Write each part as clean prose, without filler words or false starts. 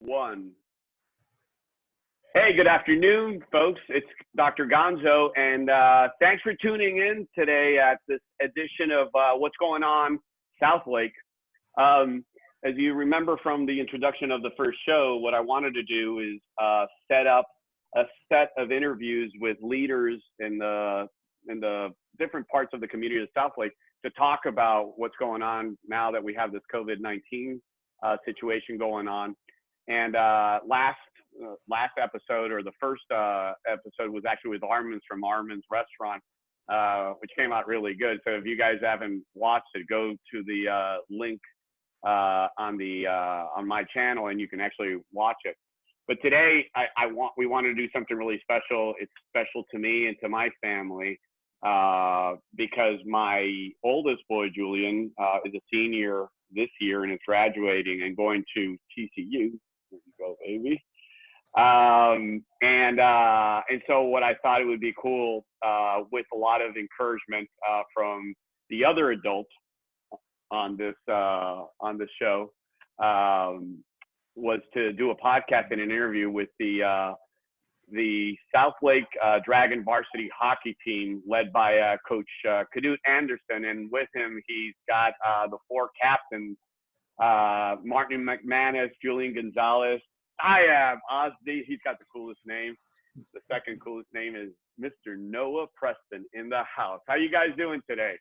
One. Hey, good afternoon, folks. It's Dr. Gonzo, and thanks for tuning in today at this edition of What's Going On Southlake. As you remember from the introduction of the first show, what I wanted to do is set up a set of interviews with leaders in the different parts of the community of Southlake to talk about what's going on now that we have this COVID-19 situation going on. And last episode, or the first episode, was actually with Armin's from Armin's Restaurant, which came out really good. So if you guys haven't watched it, go to the link on my channel, and you can actually watch it. But today, we want to do something really special. It's special to me and to my family because my oldest boy, Julian, is a senior this year and is graduating and going to TCU. There you go, baby. And so what I thought it would be cool with a lot of encouragement from the other adults on this show was to do a podcast and an interview with the Southlake Dragon Varsity hockey team led by Coach Knute Anderson, and with him he's got the four captains, Martin McManus, Julian Gonzalez, Dyab Asdi. He's got the coolest name. The second coolest name is Mr. Noah Preston in the house. How you guys doing today?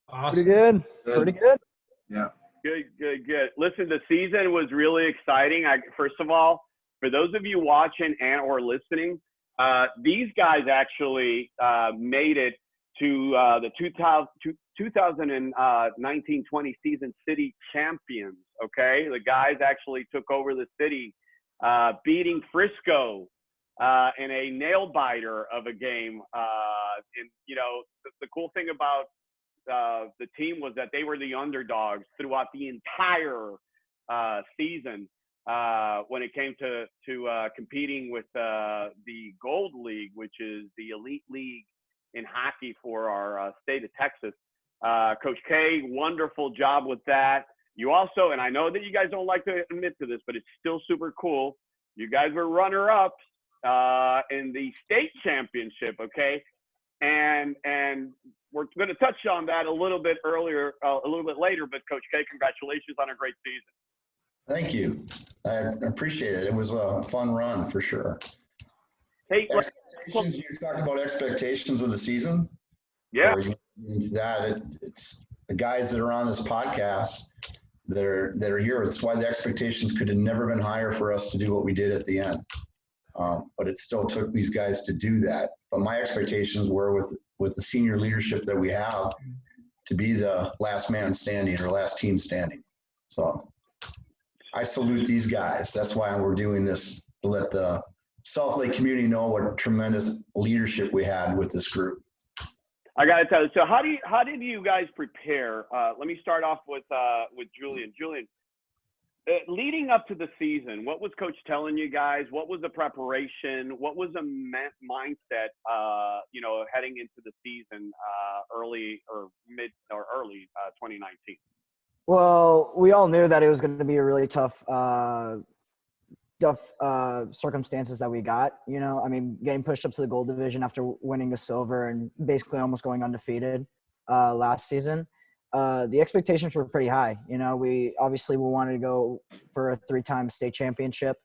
Awesome. Pretty good. Yeah. Good. Listen, the season was really exciting. First of all, for those of you watching and or listening, these guys actually made it to the 2019-20 season city champions. Okay, the guys actually took over the city, beating Frisco in a nail biter of a game. And you know, the cool thing about the team was that they were the underdogs throughout the entire season when it came to competing with the Gold League, which is the elite league in hockey for our state of Texas. Coach K, wonderful job with that. You also, and I know that you guys don't like to admit to this, but it's still super cool. You guys were runner-ups in the state championship, okay? And we're going to touch on that a little bit later. But Coach K, congratulations on a great season. Thank you. I appreciate it. It was a fun run for sure. Hey, expectations. You talked about expectations of the season. Yeah. It's the guys that are on this podcast that are here. It's why the expectations could have never been higher for us to do what we did at the end. But it still took these guys to do that. But my expectations were with the senior leadership that we have to be the last man standing or last team standing. So I salute these guys. That's why we're doing this, to let the Southlake community know what tremendous leadership we had with this group. I got to tell you. So how did you guys prepare? Let me start off with Julian. Julian, leading up to the season, what was Coach telling you guys? What was the preparation? What was the mindset? Heading into the season, early 2019. Well, we all knew that it was going to be a really tough circumstances that we got. You know, I mean, getting pushed up to the gold division after winning the silver and basically almost going undefeated last season. The expectations were pretty high. You know, we wanted to go for a 3-time state championship.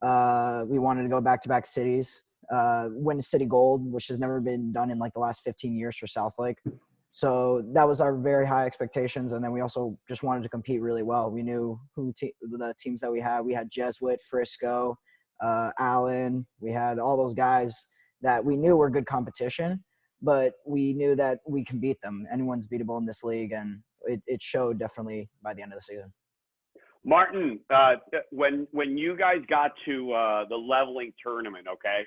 We wanted to go back-to-back cities, win city gold, which has never been done in like the last 15 years for Southlake. So that was our very high expectations. And then we also just wanted to compete really well. We knew the teams that we had. We had Jesuit, Frisco, Allen. We had all those guys that we knew were good competition, but we knew that we can beat them. Anyone's beatable in this league, and it showed definitely by the end of the season. Martin, when you guys got to the leveling tournament, okay,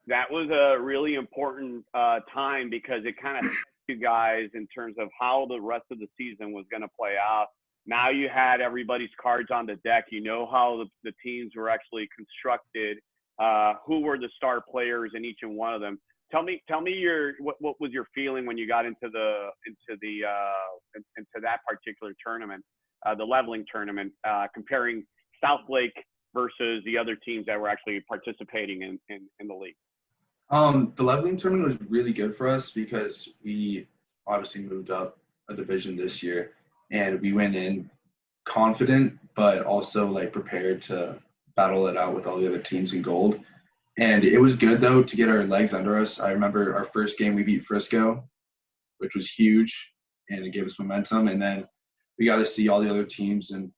that was a really important time because it kind of helped you guys in terms of how the rest of the season was going to play out. Now you had everybody's cards on the deck. You know how the teams were actually constructed, who were the star players in each and one of them. Tell me what was your feeling when you got into that particular tournament, the leveling tournament, comparing Southlake versus the other teams that were actually participating in the league? The leveling tournament was really good for us because we obviously moved up a division this year, and we went in confident, but also like prepared to battle it out with all the other teams in gold. And it was good though to get our legs under us. I remember our first game we beat Frisco, which was huge, and it gave us momentum. And then we got to see all the other teams and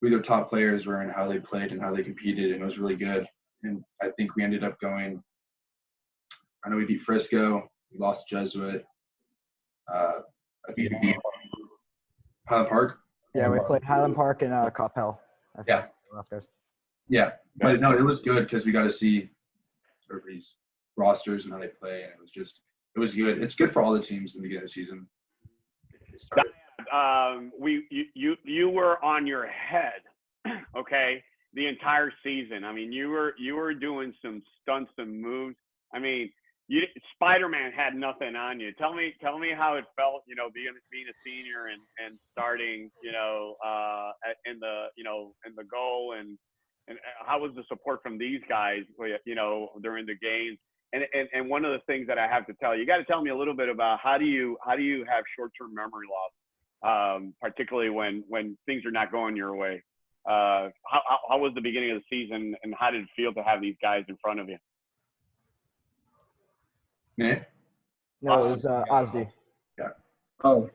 who their top players were and how they played and how they competed, and it was really good. And I think we ended up going. I know we beat Frisco, we lost Jesuit. I beat Highland Park. Yeah, we played Highland Park and Coppell. Yeah. Last guys. Yeah, but no, it was good because we got to see everybody's rosters and how they play, and it was good. It's good for all the teams in the beginning of the season. You were on your head, okay, the entire season. I mean, you were doing some stunts and moves. I mean, Spider-Man had nothing on you. Tell me how it felt, being a senior and starting, in the goal, and how was the support from these guys, during the games? And one of the things that I have to tell you, got to tell me a little bit about how do you have short-term memory loss, particularly when things are not going your way. How was the beginning of the season, and how did it feel to have these guys in front of you? Yeah. No, it was Asdi. Yeah. Oh,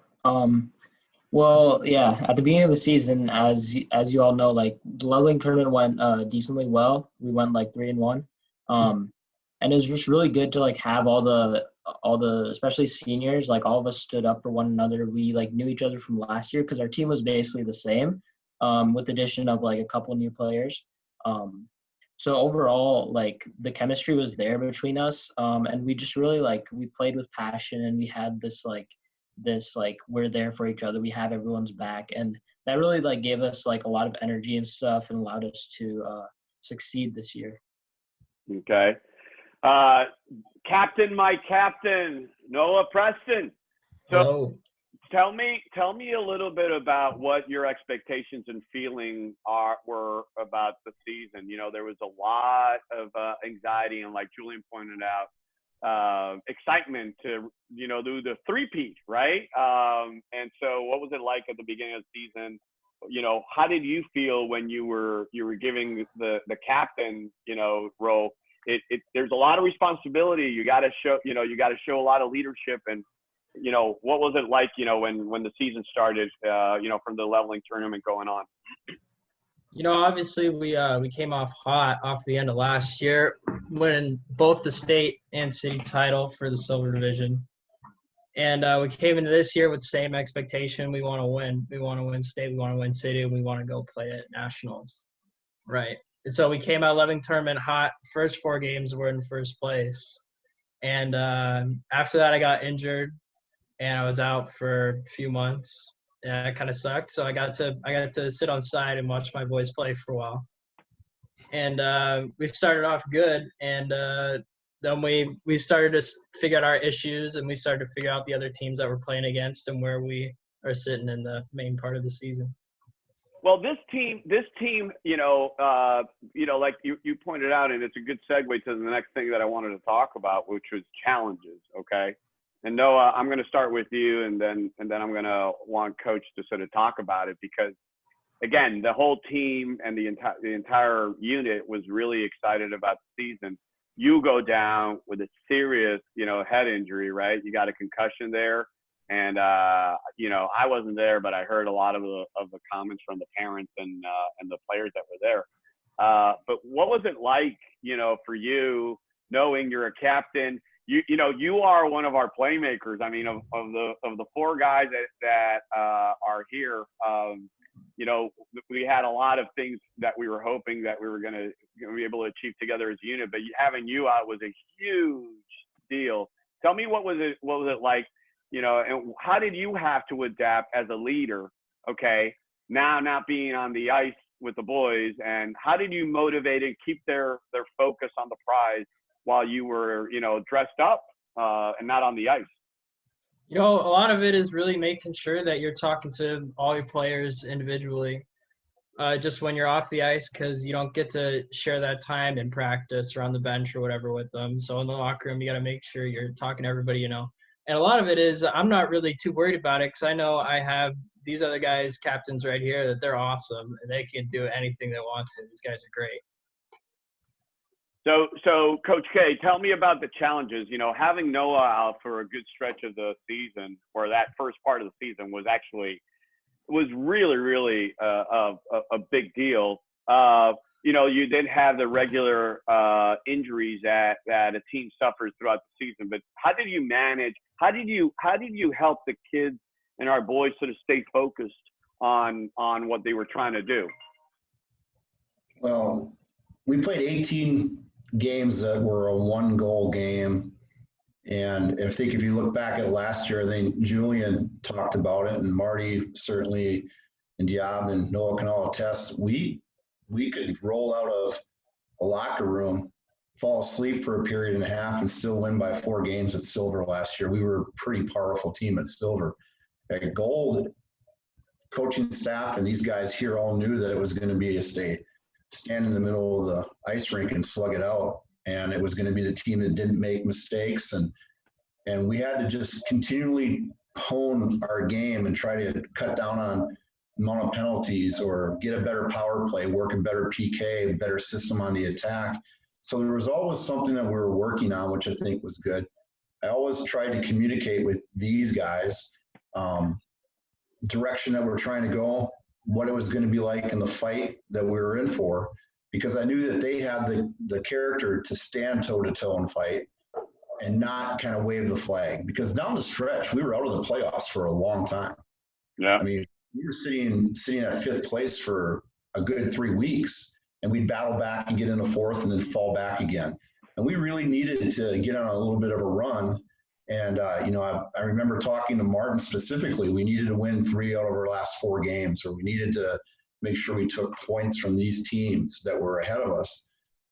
well, yeah. At the beginning of the season, as you all know, like the leveling tournament went decently well. We went like 3-1, and it was just really good to like have all the especially seniors, like all of us stood up for one another. We like knew each other from last year because our team was basically the same, with the addition of like a couple new players. So overall, like the chemistry was there between us, and we just really we played with passion, and we had this we're there for each other. We have everyone's back, and that really like gave us like a lot of energy and stuff, and allowed us to succeed this year. Okay, my captain, Noah Preston. So Hello. Tell me a little bit about what your expectations and feeling were about the season. There was a lot of anxiety, and like Julian pointed out, excitement to do the three-peat, right? And so, what was it like at the beginning of the season? How did you feel when you were giving the captain role? There's a lot of responsibility. You got to show a lot of leadership, and what was it like, when the season started, from the leveling tournament going on? Obviously we came off hot off the end of last year, winning both the state and city title for the silver division. And we came into this year with the same expectation. We want to win. We want to win state. We want to win city. And we want to go play at nationals. Right. And so we came out leveling tournament hot. First 4 games we're in first place. And after that I got injured. And I was out for a few months. Yeah, it kind of sucked. So I got to sit on side and watch my boys play for a while. And we started off good, and then we started to figure out our issues, and we started to figure out the other teams that we're playing against and where we are sitting in the main part of the season. Well, this team, like you pointed out, and it's a good segue to the next thing that I wanted to talk about, which was challenges. Okay. And Noah, I'm going to start with you, and then I'm going to want Coach to sort of talk about it, because, again, the whole team and the entire unit was really excited about the season. You go down with a serious, head injury, right? You got a concussion there, and I wasn't there, but I heard a lot of the comments from the parents and the players that were there. But what was it like, for you, knowing you're a captain? You are one of our playmakers. I mean, of the 4 guys that are here, we had a lot of things that we were hoping that we were going to be able to achieve together as a unit. But having you out was a huge deal. Tell me, what was it like, and how did you have to adapt as a leader? Okay, now not being on the ice with the boys, and how did you motivate and keep their focus on the prize while you were, dressed up and not on the ice? A lot of it is really making sure that you're talking to all your players individually. just when you're off the ice, because you don't get to share that time in practice or on the bench or whatever with them. So in the locker room, you got to make sure you're talking to everybody, you know. And a lot of it is I'm not really too worried about it, because I know I have these other guys, captains right here, that they're awesome and they can do anything they want to. These guys are great. So Coach K, tell me about the challenges. You know, having Noah out for a good stretch of the season, or that first part of the season, was really a big deal. You know, you did have the regular injuries that a team suffers throughout the season, but how did you manage? How did you help the kids and our boys sort of stay focused on what they were trying to do? Well, we played 18 games that were a 1-goal game. And I think if you look back at last year, I think Julian talked about it, and Marty certainly, and Dyab and Noah can all attest. We could roll out of a locker room, fall asleep for a period and a half, and still win by 4 games at Silver last year. We were a pretty powerful team at Silver. At Gold, coaching staff and these guys here all knew that it was going to be a stand in the middle of the ice rink and slug it out. And it was going to be the team that didn't make mistakes. And we had to just continually hone our game and try to cut down on amount of penalties or get a better power play, work a better PK, a better system on the attack. So there was always something that we were working on, which I think was good. I always tried to communicate with these guys, direction that we're trying to go, what it was going to be like in the fight that we were in for, because I knew that they had the character to stand toe-to-toe and fight and not kind of wave the flag. Because down the stretch, we were out of the playoffs for a long time. Yeah. I mean, we were sitting at 5th place for a good 3 weeks, and we'd battle back and get into 4th and then fall back again. And we really needed to get on a little bit of a run. And, you know, I remember talking to Martin specifically. We needed to win 3 out of our last 4 games, or we needed to make sure we took points from these teams that were ahead of us.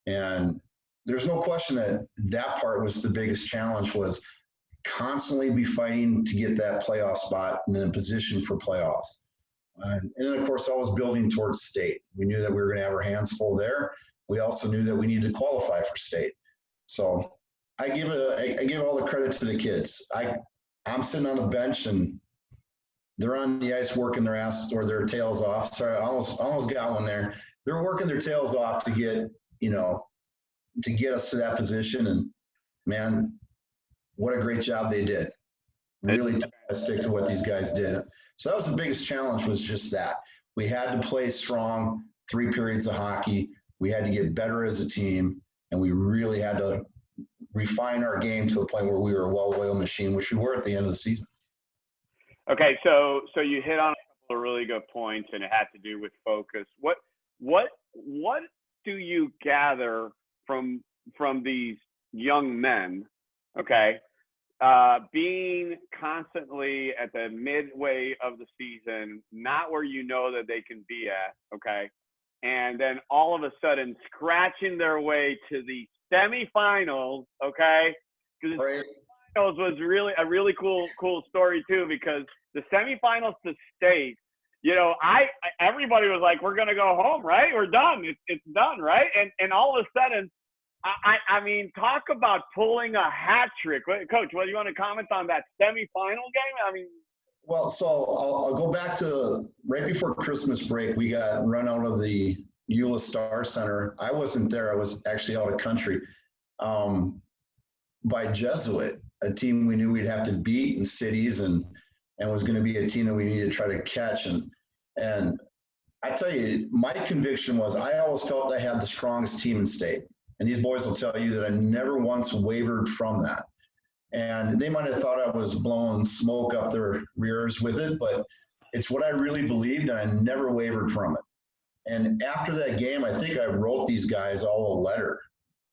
And there's no question that part was the biggest challenge, was constantly be fighting to get that playoff spot and in position for playoffs. And then, of course, always building towards state. We knew that we were going to have our hands full there. We also knew that we needed to qualify for state. So I give all the credit to the kids. I'm sitting on the bench and they're on the ice working their ass or their tails off. Sorry, I almost got one there. They're working their tails off to get us to that position. And man, what a great job they did. Really stick to what these guys did. So that was the biggest challenge, was just that. We had to play strong 3 periods of hockey. We had to get better as a team, and we really had to refine our game to the point where we were a well-oiled machine, which we were at the end of the season. Okay, so you hit on a couple of really good points, and it had to do with focus. What do you gather from these young men? Okay, being constantly at the midway of the season, not where you know that they can be at. Okay, and then all of a sudden scratching their way to the semifinals. Okay, because Right. was really a really cool story too, because the semifinals to state, you know, everybody was like, we're gonna go home, right? We're done. It's done, right? And all of a sudden, I mean, talk about pulling a hat trick. Coach, what do you want to comment on that semifinal game? I mean, Well, so I'll go back to right before Christmas break. We got run out of the Eula Star Center. I wasn't there. I was actually out of country, by Jesuit, a team we knew we'd have to beat in cities, and was going to be a team that we needed to try to catch. And I tell you, my conviction was I always felt I had the strongest team in state. And these boys will tell you that I never once wavered from that. And they might have thought I was blowing smoke up their rears with it, but it's what I really believed, and I never wavered from it. And after that game, I think I wrote these guys all a letter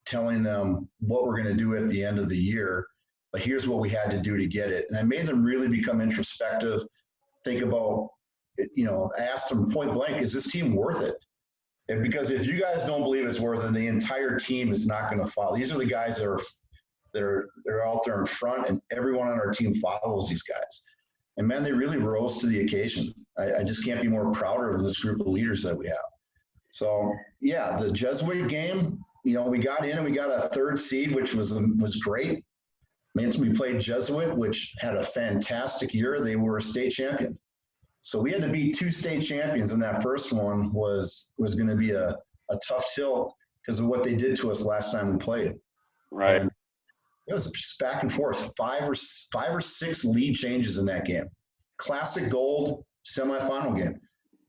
telling them what we're going to do at the end of the year, but here's what we had to do to get it. And I made them really become introspective, think about, you know, I asked them point blank, is this team worth it? And because if you guys don't believe it's worth it, the entire team is not going to follow. These are the guys that are out there in front, and everyone on our team follows these guys. And man, they really rose to the occasion. I just can't be more prouder of this group of leaders that we have. So yeah, the Jesuit game, you know, we got in and we got a 3rd seed, which was great. I mean, we played Jesuit, which had a fantastic year. They were a state champion. So we had to beat 2 state champions, and that first one was going to be a tough tilt because of what they did to us last time we played. Right. And it was just back and forth, five or six lead changes in that game. Classic gold semifinal game.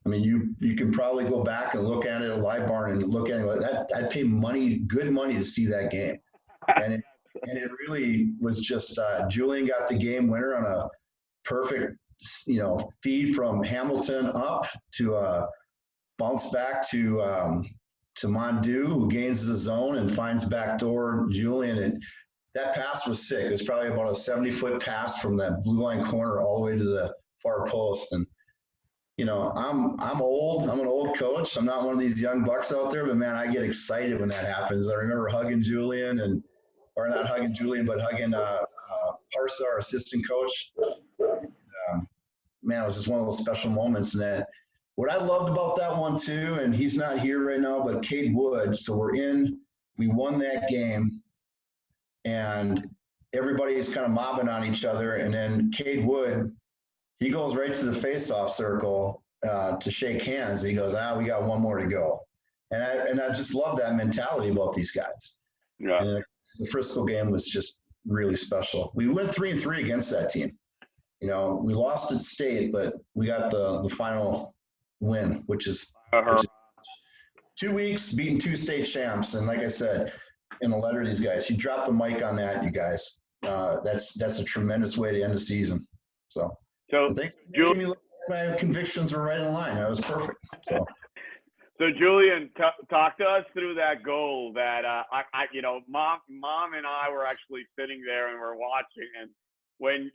I mean, you can probably go back and look at it at Live Barn and look at it. I'd pay good money to see that game. And it really was just Julian got the game winner on a perfect, you know, feed from Hamilton up to bounce back to Mondu, who gains the zone and finds backdoor Julian. And that pass was sick. It was probably about a 70-foot pass from that blue line corner all the way to the far post. And you know, I'm old. I'm an old coach. I'm not one of these young bucks out there, but man, I get excited when that happens. I remember hugging Julian or not hugging Julian, but hugging Parsa, our assistant coach. Man, it was just one of those special moments. And that what I loved about that one too, and he's not here right now, but Cade Wood. So we won that game, and everybody's kind of mobbing on each other, and then Cade Wood, he goes right to the face-off circle to shake hands. And he goes, we got one more to go. And I just love that mentality about these guys. Yeah. And the Frisco game was just really special. We went 3-3 against that team. You know, we lost at state, but we got the final win, which is 2 weeks beating 2 state champs. And like I said in a letter to these guys, you drop the mic on that, you guys. That's a tremendous way to end the season. So thanks for making me look like my convictions were right in line. That was perfect. So Julian, talk to us through that goal that I you know, mom and I were actually sitting there and we're watching, and when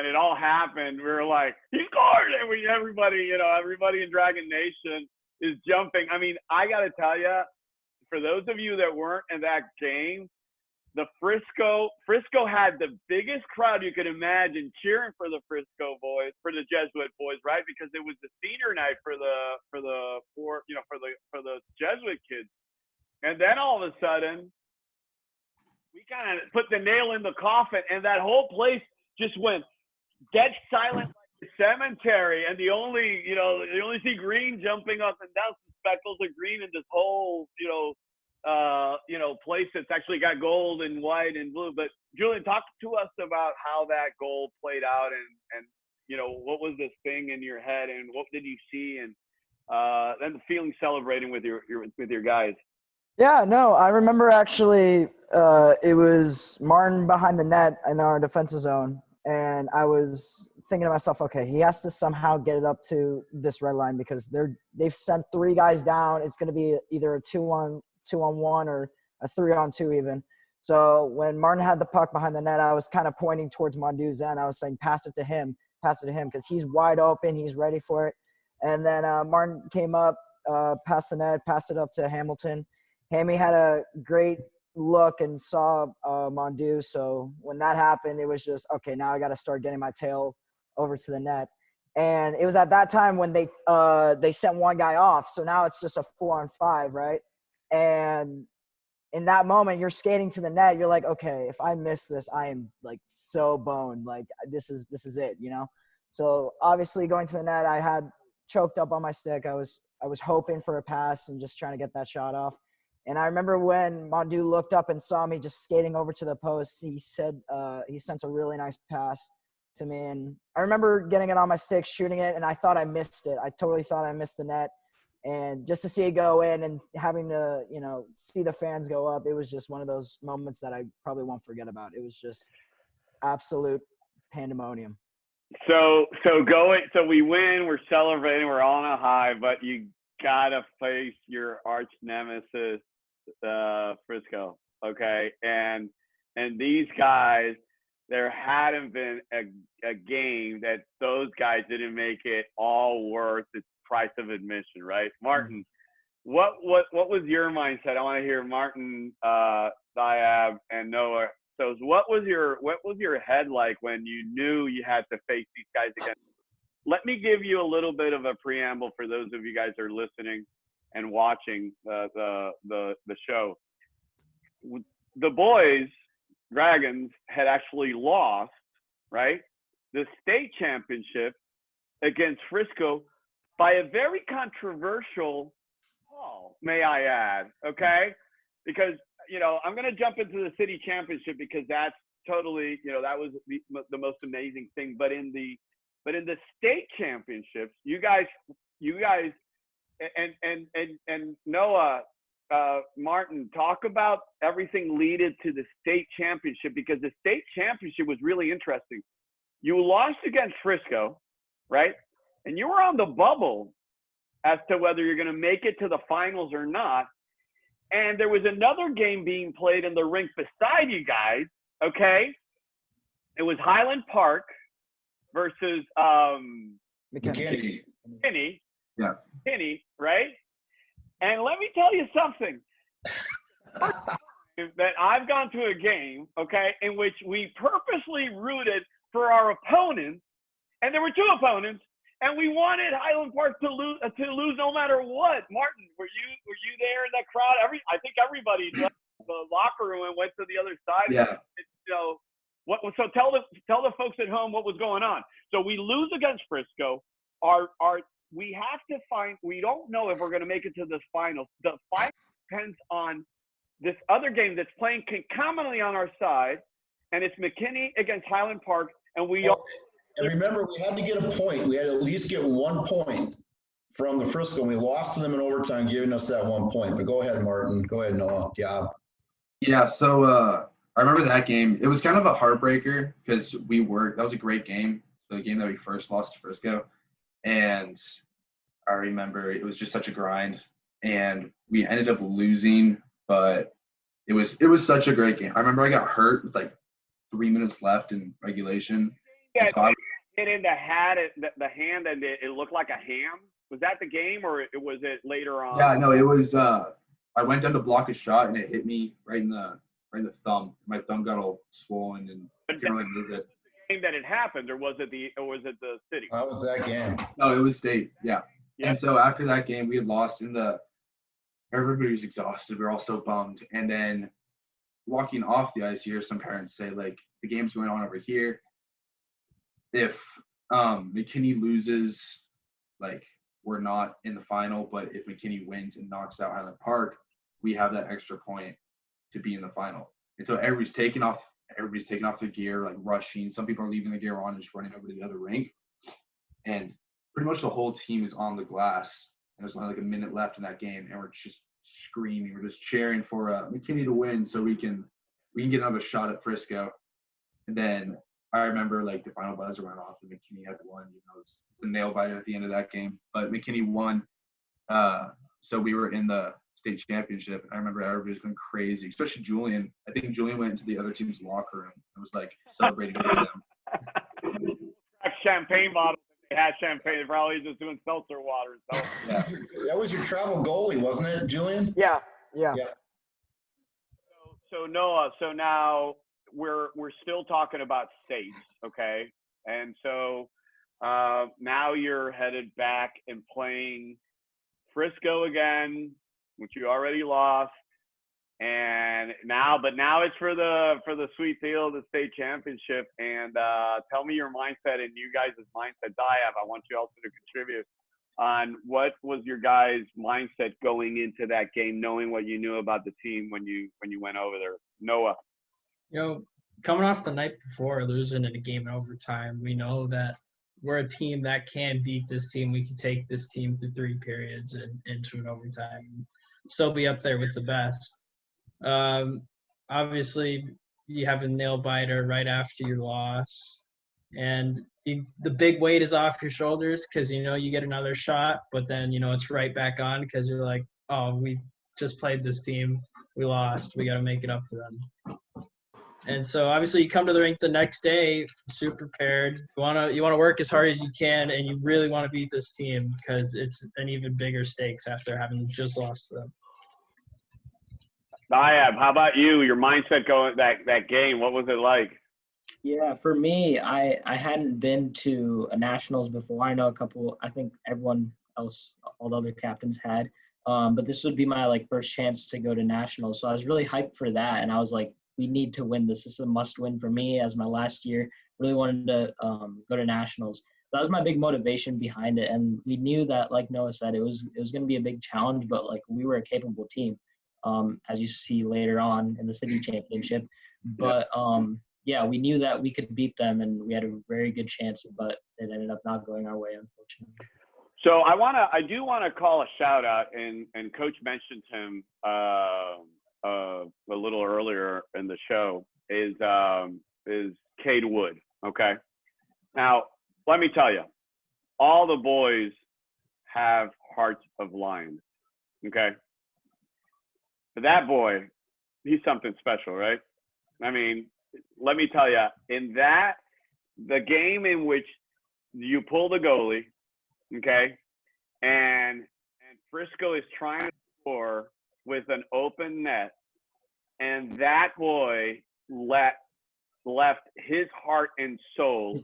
it all happened, we were like, he scored, and everybody in Dragon Nation is jumping. I mean, I got to tell you, for those of you that weren't in that game, the Frisco had the biggest crowd you could imagine cheering for the Frisco boys, for the Jesuit boys, right? Because it was the senior night for the Jesuit kids. And then all of a sudden, we kind of put the nail in the coffin, and that whole place just went dead silent like a cemetery. And you only see green jumping up and down, some speckles of green in this whole, place that's actually got gold and white and blue. But Julian, talk to us about how that goal played out, and what was this thing in your head, and what did you see, and then the feeling celebrating with your guys. Yeah, no, I remember actually it was Martin behind the net in our defensive zone, and I was thinking to myself, okay, he has to somehow get it up to this red line because they've sent 3 guys down. It's going to be either a 2-on-1 or a 3-on-2 even. So when Martin had the puck behind the net, I was kind of pointing towards Mondu's end. I was saying, pass it to him because he's wide open. He's ready for it. And then Martin came up, passed the net, passed it up to Hamilton. Hammy had a great look and saw Mondu. So when that happened, it was just, okay, now I got to start getting my tail over to the net. And it was at that time when they sent one guy off. So now it's just a 4-on-5, right? And in that moment, you're skating to the net. You're like, okay, if I miss this, I am like so boned. Like this is it, So obviously going to the net, I had choked up on my stick. I was hoping for a pass and just trying to get that shot off. And I remember when Mondu looked up and saw me just skating over to the post, he said he sent a really nice pass to me. And I remember getting it on my stick, shooting it, and I thought I missed it. I totally thought I missed the net. And just to see it go in and having to, see the fans go up, it was just one of those moments that I probably won't forget about. It was just absolute pandemonium. So we win, we're celebrating, we're on a high, but you gotta face your arch nemesis, Frisco, okay? And these guys, there hadn't been a game that those guys didn't make it all worth its price of admission, right? Martin, what was your mindset? I want to hear Martin, Dyab, and Noah So what was your head like when you knew you had to face these guys again? Let me give you a little bit of a preamble for those of you guys that are listening and watching the show. The boys, Dragons, had actually lost, right, the state championship against Frisco by a very controversial call, may I add, okay? Because, I'm going to jump into the city championship because that's totally, that was the most amazing thing. But in the state championships, you guys, and Noah, Martin, talk about everything leading to the state championship, because the state championship was really interesting. You lost against Frisco, right? And you were on the bubble as to whether you're going to make it to the finals or not. And there was another game being played in the rink beside you guys, okay? It was Highland Park versus McKinney. Yeah. McKinney, right? And let me tell you something. That I've gone to a game, okay, in which we purposely rooted for our opponents, and there were two opponents, and we wanted Highland Park to lose no matter what. Martin, were you there in that crowd? I think everybody left the locker room and went to the other side. Yeah. So tell the folks at home what was going on. So we lose against Frisco. We have to find. We don't know if we're going to make it to the finals. The final depends on this other game that's playing concomitantly on our side, and it's McKinney against Highland Park, and And remember, we had to get a point. We had to at least get 1 point from the Frisco, and we lost to them in overtime, giving us that 1 point. But go ahead, Martin. Go ahead, Noah. Yeah. Yeah, so I remember that game. It was kind of a heartbreaker because that was a great game, the game that we first lost to Frisco. And I remember it was just such a grind. And we ended up losing, but it was such a great game. I remember I got hurt with like 3 minutes left in regulation. Yeah, so hit in the hand, and it looked like a ham. Was that the game, or was it later on? Yeah, no, it was. I went down to block a shot, and it hit me right in the thumb. My thumb got all swollen, and I couldn't really move it. Game that it happened, or was it the city? That was that game. No, it was state. Yeah. Yeah. And so after that game, we had lost everybody was exhausted. We were all so bummed. And then walking off the ice, you hear some parents say, like, the game's going on over here. If McKinney loses, like, we're not in the final, but if McKinney wins and knocks out Highland Park, we have that extra point to be in the final. And so everybody's taking off the gear, like rushing. Some people are leaving the gear on and just running over to the other rink. And pretty much the whole team is on the glass. And there's only like a minute left in that game, and we're just screaming. We're just cheering for McKinney to win so we can get another shot at Frisco. And then I remember like the final buzzer went off and McKinney had won. It's a nail biter at the end of that game. But McKinney won. So we were in the state championship. I remember everybody was going crazy, especially Julian. I think Julian went into the other team's locker room and was like celebrating with them. Champagne bottles. They had champagne. They're probably just doing seltzer water. So. Yeah. That was your travel goalie, wasn't it, Julian? Yeah. So Noah, so now we're still talking about states, okay? And so now you're headed back and playing Frisco again, which you already lost, and now it's for the sweet deal, the state championship. And tell me your mindset and you guys' mindset. Dyab, I want you also to contribute on what was your guys' mindset going into that game, knowing what you knew about the team when you went over there. Noah. Coming off the night before, losing in a game in overtime, we know that we're a team that can beat this team. We can take this team through 3 periods and into an overtime and still be up there with the best. Obviously, you have a nail biter right after your loss, and the big weight is off your shoulders because you get another shot, but then it's right back on because you're like, oh, we just played this team, we lost, we got to make it up for them. And so obviously you come to the rink the next day super prepared. You want to work as hard as you can, and you really want to beat this team because it's an even bigger stakes after having just lost to them. Dyab, how about you? Your mindset going that game, what was it like? Yeah, for me, I hadn't been to a nationals before. I know a couple. I think everyone else, all the other captains had. But this would be my like first chance to go to nationals. So I was really hyped for that, and I was like, we need to win this. This is a must-win for me as my last year. Really wanted to go to nationals. That was my big motivation behind it, and we knew that, like Noah said, it was going to be a big challenge, but like we were a capable team, as you see later on in the city championship. But yeah, we knew that we could beat them, and we had a very good chance, but it ended up not going our way, unfortunately. So I do want to call a shout out, and Coach mentioned him a little earlier in the show, is Cade Wood. Okay, now let me tell you, all the boys have hearts of lions. Okay, but that boy, he's something special, right? I mean, let me tell you, in the game in which you pull the goalie, okay, and Frisco is trying to score with an open net, and that boy left his heart and soul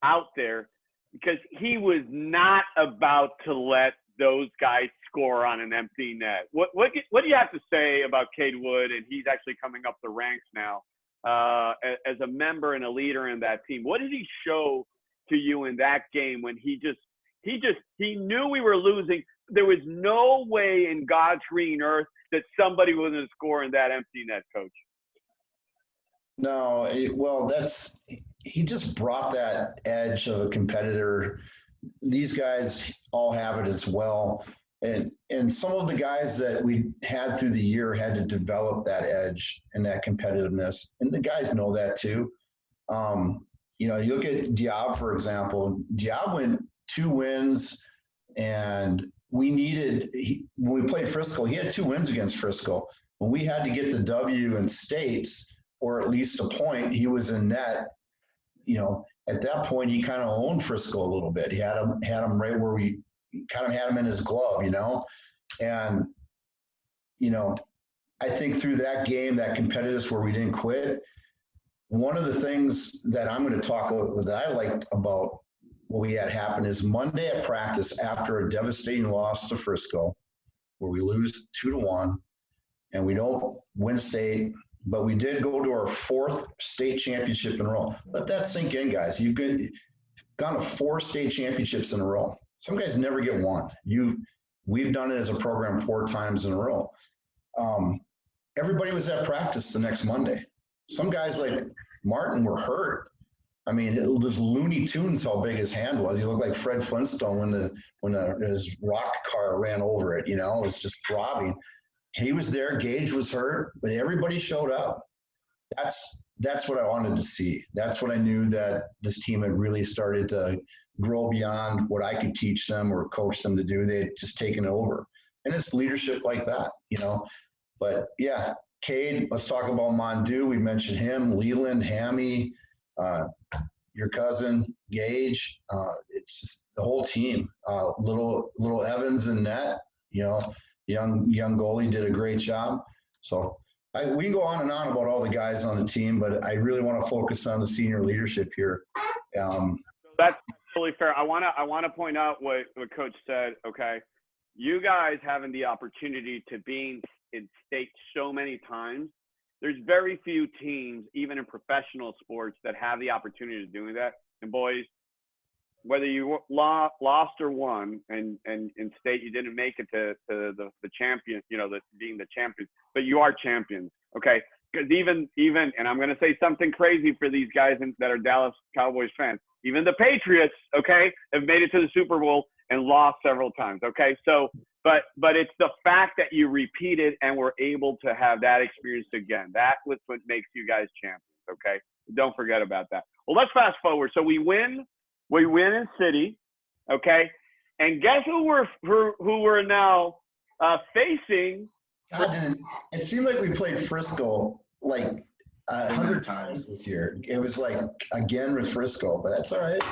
out there because he was not about to let those guys score on an empty net. What do you have to say about Cade Wood? And he's actually coming up the ranks now as a member and a leader in that team. What did he show to you in that game when he knew we were losing? There was no way in God's green earth that somebody was going to score in that empty net, Coach. No, he just brought that edge of a competitor. These guys all have it as well. And some of the guys that we had through the year had to develop that edge and that competitiveness. And the guys know that too. You look at Dyab, for example. Dyab went 2 wins, and when we played Frisco, he had 2 wins against Frisco. When we had to get the W in states, or at least a point, he was in net. At that point, he kind of owned Frisco a little bit. He had him right where we kind of had him in his glove, And, I think through that game, that competitiveness where we didn't quit, one of the things that I'm going to talk about that I liked about what we had happen is Monday at practice, after a devastating loss to Frisco, where we lose 2-1, and we don't win state, but we did go to our 4th state championship in a row. Let that sink in, guys. You've gone to 4 state championships in a row. Some guys never get one. We've done it as a program 4 times in a row. Everybody was at practice the next Monday. Some guys like Martin were hurt. I mean, it was Looney Tunes how big his hand was. He looked like Fred Flintstone when his rock car ran over it. It was just throbbing. He was there. Gage was hurt, but everybody showed up. That's what I wanted to see. That's what I knew that this team had really started to grow beyond what I could teach them or coach them to do. They had just taken over. And it's leadership like that, But, yeah, Cade, let's talk about Mondu. We mentioned him, Leland, Hammy, your cousin, Gage. It's just the whole team. Little Evans in net, young goalie did a great job. So we can go on and on about all the guys on the team, but I really want to focus on the senior leadership here. That's totally fair. I want to point out what Coach said. Okay, you guys having the opportunity to be in state so many times. There's very few teams, even in professional sports, that have the opportunity to do that. And boys, whether you lost or won, and in state you didn't make it to the champion, being the champions, but you are champions, okay? Because even, and I'm going to say something crazy for these guys that are Dallas Cowboys fans, even the Patriots, okay, have made it to the Super Bowl and lost several times, okay? So, but it's the fact that you repeated and were able to have that experience again. That was what makes you guys champions, okay? Don't forget about that. Well, let's fast forward. So we win in city, okay? And guess who we're now facing? God, it seemed like we played Frisco like 100 times this year. It was like again with Frisco, but that's all right.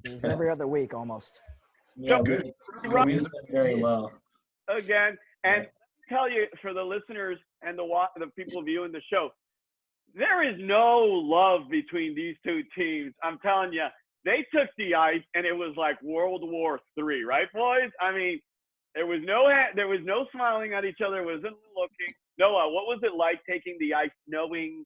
It was every other week almost. Yeah, Good. We did very well. Again, and tell you, for the listeners and the people viewing the show, there is no love between these two teams. I'm telling you, they took the ice and it was like World War III, right, boys? I mean, there was no smiling at each other. It wasn't looking. Noah, what was it like taking the ice, knowing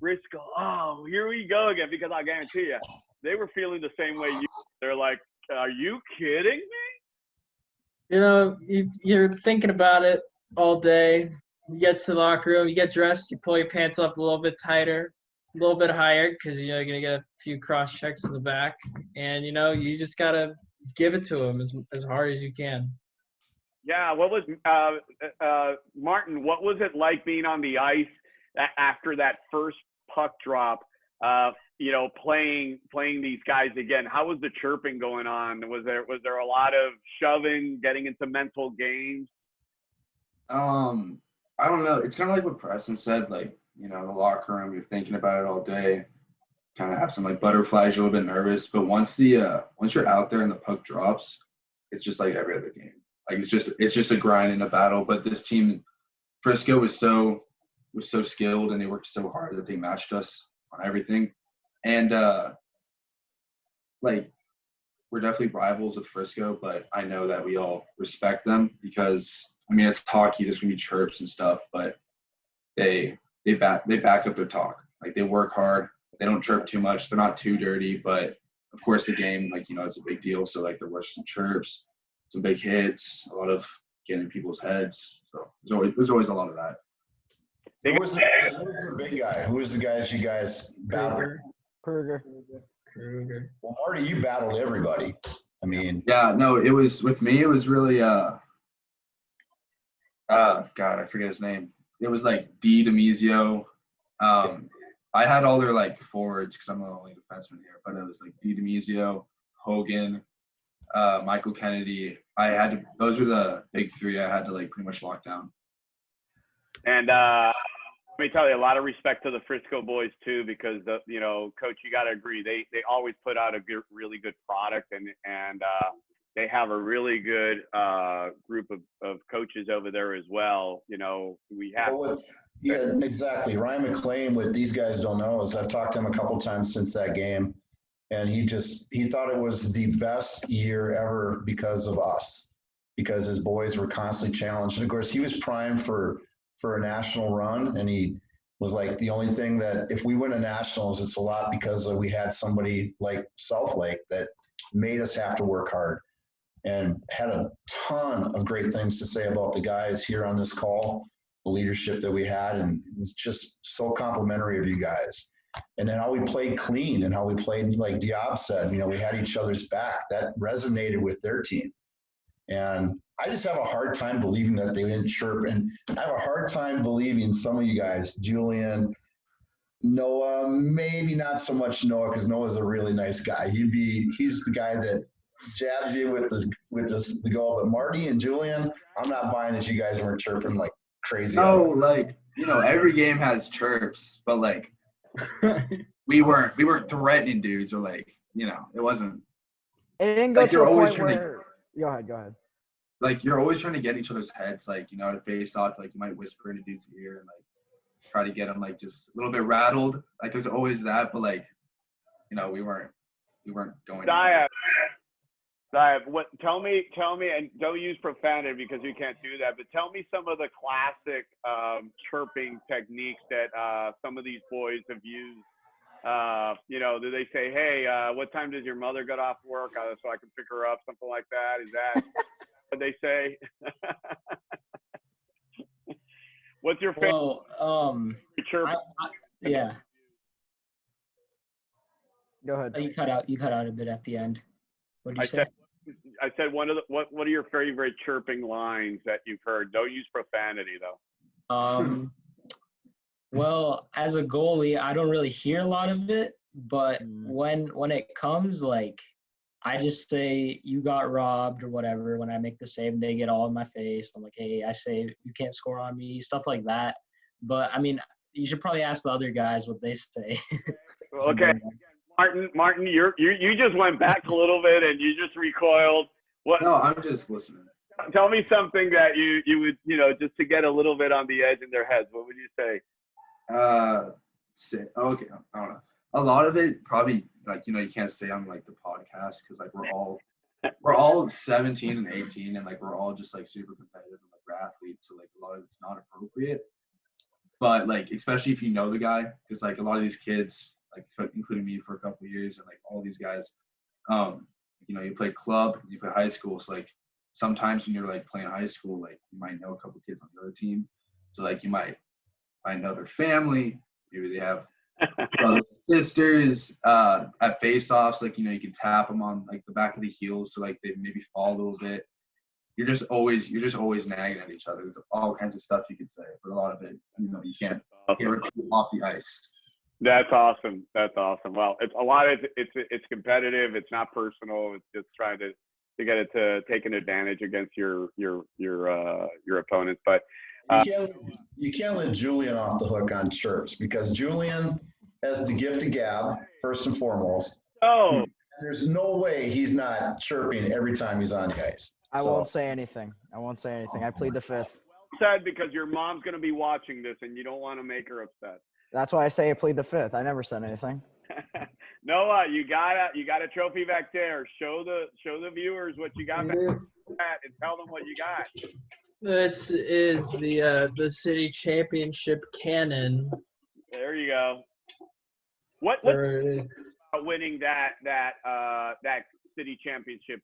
Briscoe? Oh, here we go again. Because I guarantee you, they were feeling the same way you. They're like, "Are you kidding me?" You know, you're thinking about it all day. You get to the locker room, you get dressed, you pull your pants up a little bit tighter, a little bit higher, because you're going to get a few cross checks in the back. And, you just got to give it to them as hard as you can. Yeah, what was Martin? What was it like being on the ice after that first puck drop? Playing these guys again. How was the chirping going on? Was there a lot of shoving, getting into mental games? I don't know. It's kind of like what Preston said. Like, in the locker room, you're thinking about it all day. Kind of have some like butterflies. You're a little bit nervous, but once you're out there and the puck drops, it's just like every other game. Like it's just a grind and a battle. But this team, Frisco was so skilled and they worked so hard that they matched us on everything. And we're definitely rivals with Frisco, but I know that we all respect them because it's hockey. There's gonna be chirps and stuff, but they back up their talk. Like they work hard. They don't chirp too much. They're not too dirty, but of course the game, it's a big deal. So like there were some chirps, some big hits, a lot of getting in people's heads. So there's always a lot of that. Who was the big guy? Who was the guys you guys battled? Kruger. Well, Marty, you battled everybody. Yeah, no, it was with me. It was really God, I forget his name. It was like D. Demizio. I had all their like forwards because I'm the only defenseman here, but it was like D. Demizio, Hogan, Michael Kennedy. Those were the big three I had to like pretty much lock down. And let me tell you, a lot of respect to the Frisco boys too, because Coach, you got to agree, they always put out a really good product, and they have a really good group of coaches over there as well. We have. Yeah, exactly. Ryan McLean, what these guys don't know is I've talked to him a couple times since that game, and he thought it was the best year ever because of us, because his boys were constantly challenged. And of course, he was primed for a national run, and he was like, the only thing that if we win a nationals, it's a lot because we had somebody like Southlake that made us have to work hard, and had a ton of great things to say about the guys here on this call, the leadership that we had, and it was just so complimentary of you guys. And then how we played clean and how we played, like Dyab said, we had each other's back. That resonated with their team. And I just have a hard time believing that they didn't chirp. And I have a hard time believing some of you guys, Julian, Noah, maybe not so much Noah, because Noah's a really nice guy. He's the guy that jabs you with the goal. But Marty and Julian, I'm not buying that you guys weren't chirping like crazy. No, every game has chirps, but like we weren't threatening dudes, or it wasn't. It didn't go like to a point where. Go ahead. Like you're always trying to get each other's heads, to face off. Like you might whisper in a dude's ear and try to get them just a little bit rattled. Like there's always that, but we weren't going. Dyab, tell me, and don't use profanity because you can't do that, but tell me some of the classic chirping techniques that some of these boys have used. Do they say, hey, what time does your mother get off work so I can pick her up, something like that? Is that what they say? What's your favorite chirp? Yeah. Go ahead. You cut out a bit at the end. What did you say? I said what are your favorite chirping lines that you've heard? Don't use profanity though. Well, as a goalie, I don't really hear a lot of it, but when it comes, I just say you got robbed or whatever. When I make the save and they get all in my face, I'm like, hey, I say you can't score on me, stuff like that. But you should probably ask the other guys what they say. Okay. Martin, you just went back a little bit and you just recoiled. What? No, I'm just listening. Tell me something that you would, just to get a little bit on the edge in their heads. What would you say? Okay, I don't know. A lot of it probably you can't say on like the podcast because like we're all 17 and 18 and like we're all just like super competitive and like we're athletes, so like a lot of it's not appropriate. But like especially if you know the guy, because like a lot of these kids, like including me for a couple of years, and like all these guys, you play club, you play high school, so like sometimes when you're like playing high school, like you might know a couple of kids on the other team, so like you might know their family, maybe they have brothers and sisters at face-offs, like you can tap them on like the back of the heels so like they maybe fall a little bit. You're just always nagging at each other. There's all kinds of stuff you could say, but a lot of it you can't get off the ice. That's awesome. Well, it's a lot of it's competitive. It's not personal. It's just trying to get it to take an advantage against your opponents. But you can't let Julian off the hook on chirps because Julian has the gift of gab first and foremost. Oh, there's no way he's not chirping every time he's on the ice. I won't say anything. I plead the fifth. Sad because your mom's going to be watching this and you don't want to make her upset. That's why I say I plead the fifth. I never said anything. Noah, you got a trophy back there. Show the viewers what you got back there and tell them what you got. This is the city championship cannon. There you go. What winning that city championship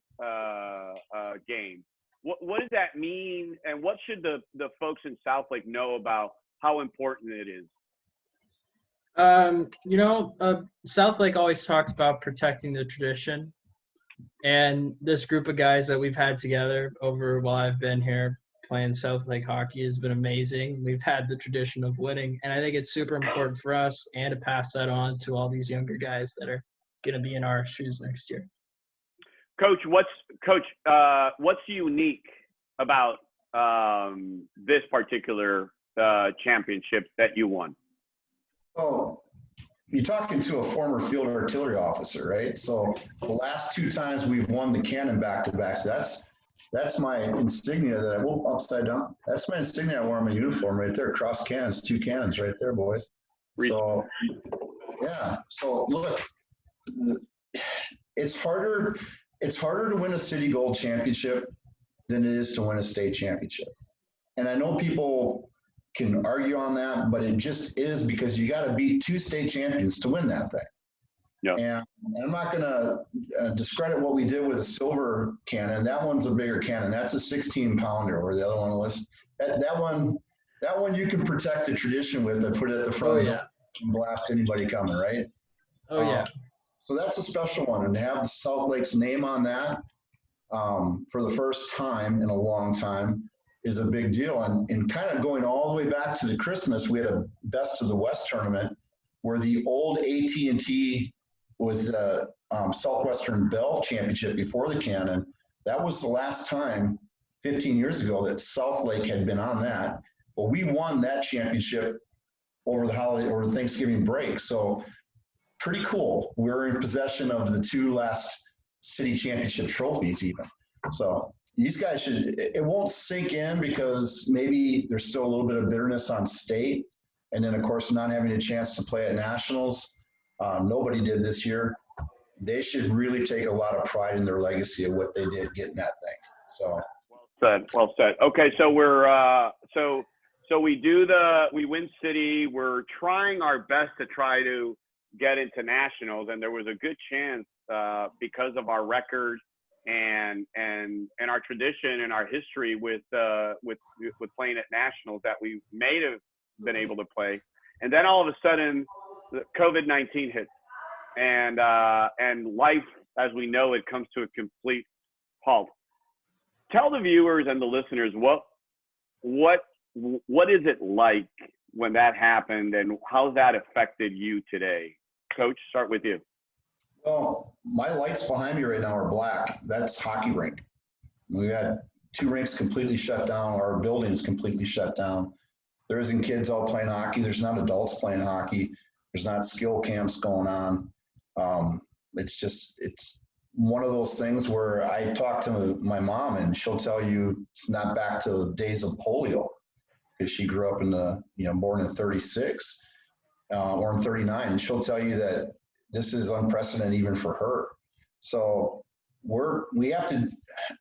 game? What does that mean, and what should the folks in Southlake know about how important it is? Southlake always talks about protecting the tradition, and this group of guys that we've had together over while I've been here playing Southlake hockey has been amazing. We've had the tradition of winning, and I think it's super important for us and to pass that on to all these younger guys that are going to be in our shoes next year. Coach, what's unique about this particular championship that you won? Oh, you're talking to a former field artillery officer, right? So the last two times we've won the cannon back-to-back, so that's my insignia that I will upside down. That's my insignia I wore on my uniform right there. Cross cannons, 2 cannons right there, boys. So yeah. So look, it's harder to win a city gold championship than it is to win a state championship. And I know people can argue on that, but it just is because you got to beat 2 state champions to win that thing. Yeah. And I'm not going to discredit what we did with a silver cannon. That one's a bigger cannon. That's a 16-pounder, where the other one was. That one you can protect the tradition with and put it at the front and blast anybody coming, right? Oh, yeah. So that's a special one. And to have the Southlake's name on that for the first time in a long time is a big deal. And kind of going all the way back to the Christmas, we had a Best of the West tournament where the old AT&T was the Southwestern Bell Championship before the cannon. That was the last time 15 years ago that Southlake had been on that. But we won that championship over the holiday or Thanksgiving break. So pretty cool. We're in possession of the 2 last city championship trophies even. So these guys it won't sink in because maybe there's still a little bit of bitterness on state. And then of course, not having a chance to play at nationals. Nobody did this year. They should really take a lot of pride in their legacy of what they did getting that thing. So well said. Okay, so we're so we win city. We're trying our best to try to get into nationals, and there was a good chance because of our record and our tradition and our history with playing at nationals that we may have been able to play. And then all of a sudden, COVID-19 hits, and life as we know it comes to a complete halt. Tell the viewers and the listeners what is it like when that happened, and how's that affected you today? Coach, start with you. Well, my lights behind me right now are black. That's hockey rink. We had 2 rinks completely shut down. Our building's completely shut down. There isn't kids all playing hockey. There's not adults playing hockey. There's not skill camps going on. It's one of those things where I talk to my mom and she'll tell you it's not back to the days of polio, because she grew up in born in 36 or in 39. And she'll tell you that this is unprecedented even for her. So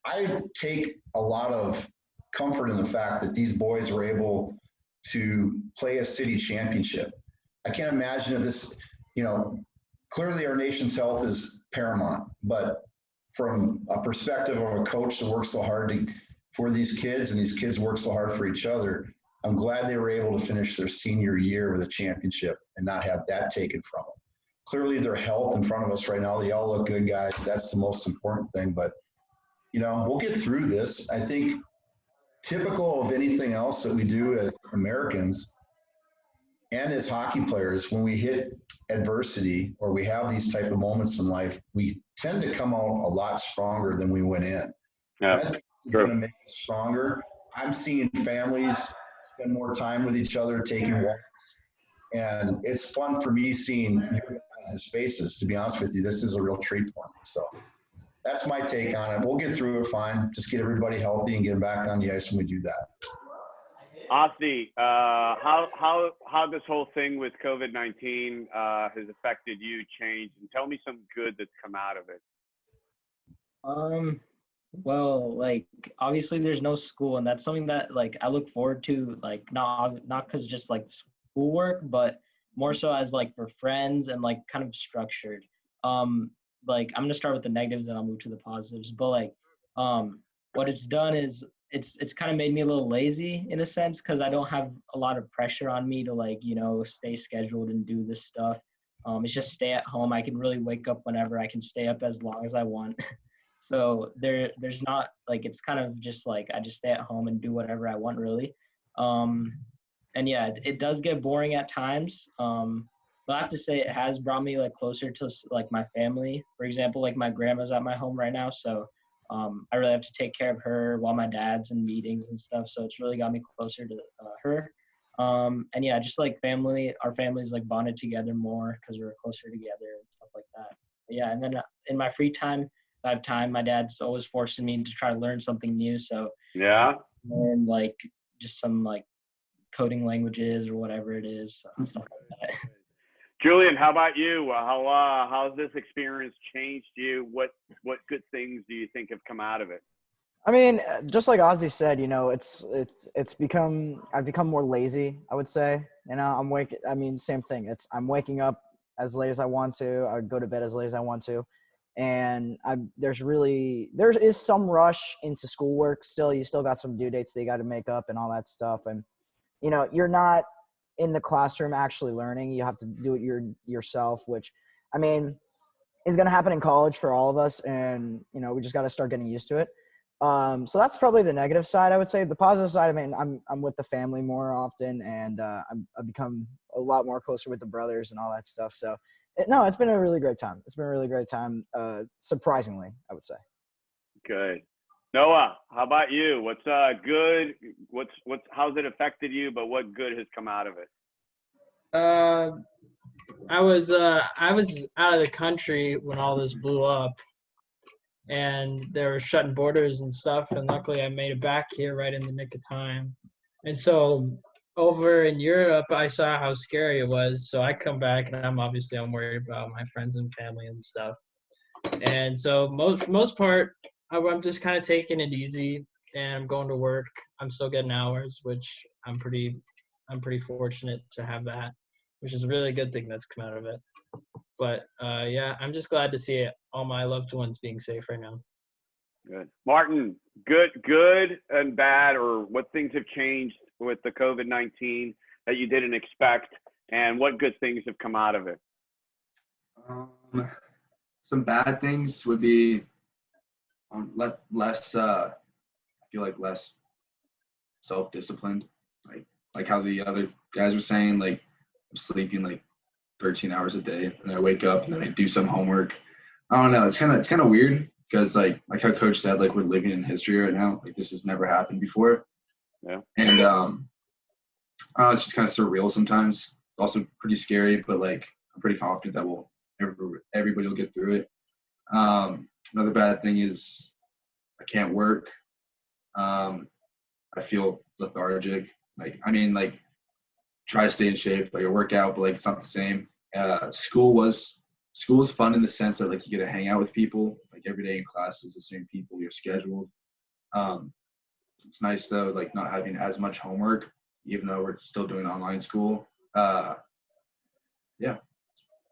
I take a lot of comfort in the fact that these boys were able to play a city championship. I can't imagine if this, clearly our nation's health is paramount, but from a perspective of a coach that works so hard for these kids, and these kids work so hard for each other, I'm glad they were able to finish their senior year with a championship and not have that taken from them. Clearly their health in front of us right now, they all look good, guys. That's the most important thing, but we'll get through this. I think typical of anything else that we do as Americans and as hockey players, when we hit adversity or we have these type of moments in life, we tend to come out a lot stronger than we went in. Yeah, I think it's going to make us stronger. I'm seeing families spend more time with each other, taking walks, and it's fun for me seeing your guys' faces. To be honest with you, this is a real treat for me. So that's my take on it. We'll get through it fine. Just get everybody healthy and get them back on the ice when we do that. Asdi, how this whole thing with COVID-19 has affected you, changed, and tell me some good that's come out of it. Well, like, obviously there's no school, and that's something that, like, I look forward to, like, not because just, like, schoolwork, but more so as, like, for friends and, like, kind of structured. Like, I'm gonna start with the negatives and I'll move to the positives, but, like, what it's done is it's kind of made me a little lazy in a sense, because I don't have a lot of pressure on me to, like, stay scheduled and do this stuff. It's just stay at home. I can really wake up whenever. I can stay up as long as I want. So there's not, like, it's kind of just like I just stay at home and do whatever I want, really. And yeah, it does get boring at times. But I have to say it has brought me, like, closer to, like, my family. For example, like, my grandma's at my home right now, so I really have to take care of her while my dad's in meetings and stuff. So it's really got me closer to her. And yeah, just like our families, like, bonded together more because we were closer together and stuff like that. But yeah, and then in my free time, I have time. My dad's always forcing me to try to learn something new. So Yeah. learn, like, just some, like, coding languages or whatever it is, stuff like that. Julian, how about you? How's this experience changed you? What good things do you think have come out of it? I mean, just like Ozzy said, I've become more lazy, I would say. Same thing. I'm waking up as late as I want to. I go to bed as late as I want to. And there is some rush into schoolwork still. You still got some due dates that you got to make up and all that stuff. And, you're not in the classroom actually learning. You have to do it yourself, which, I mean, is going to happen in college for all of us. And, we just got to start getting used to it. So that's probably the negative side, I would say. The positive side, I mean, I'm with the family more often, and I've become a lot more closer with the brothers and all that stuff. So, it's been a really great time. It's been a really great time, surprisingly, I would say. Good. Noah, how about you? What's good? How's it affected you? But what good has come out of it? I was out of the country when all this blew up, and they were shutting borders and stuff. And luckily, I made it back here right in the nick of time. And so over in Europe, I saw how scary it was. So I come back, and I'm worried about my friends and family and stuff. And so most part, I'm just kind of taking it easy, and I'm going to work. I'm still getting hours, which I'm pretty fortunate to have that, which is a really good thing that's come out of it. But yeah, I'm just glad to see all my loved ones being safe right now. Good. Martin, good and bad, or what things have changed with the COVID-19 that you didn't expect, and what good things have come out of it? Some bad things would be less, I feel like less self-disciplined, like how the other guys were saying, like, I'm sleeping like 13 hours a day, and then I wake up and then I do some homework. I don't know. It's kind of weird because like how Coach said, like, we're living in history right now. Like, this has never happened before. Yeah. And it's just kind of surreal sometimes. It's also pretty scary, but like I'm pretty confident that everybody will get through it. Another bad thing is I can't work. I feel lethargic. Try to stay in shape, like I work out, but like it's not the same. School was fun in the sense that like you get to hang out with people, like every day in class is the same people, you're scheduled. It's nice though, like not having as much homework, even though we're still doing online school. Yeah,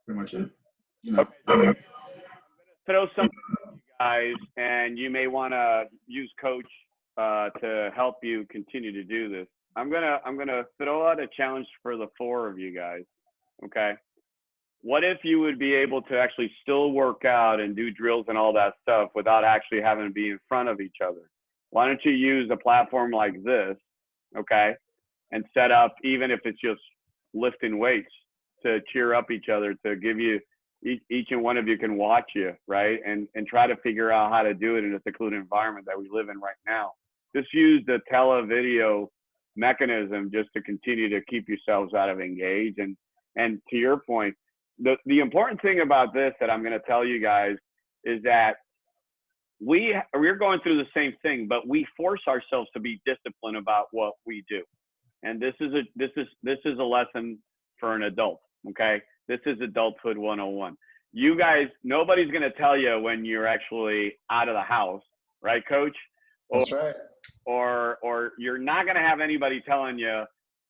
pretty much it. You know. Okay. Throw some guys, and you may want to use Coach to help you continue to do this. I'm gonna throw out a challenge for the four of you guys. Okay. What if you would be able to actually still work out and do drills and all that stuff without actually having to be in front of each other? Why don't you use a platform like this, okay, and set up, even if it's just lifting weights, to cheer up each other, to give you, each and one of you can watch you, right, and try to figure out how to do it in a secluded environment that we live in right now. Just use the televideo mechanism just to continue to keep yourselves out of engage. And to your point, the important thing about this that I'm going to tell you guys is that we're going through the same thing, but we force ourselves to be disciplined about what we do. And this is a lesson for an adult. Okay, this is adulthood 101. You guys, nobody's going to tell you when you're actually out of the house, right, Coach? That's right. Or you're not going to have anybody telling you,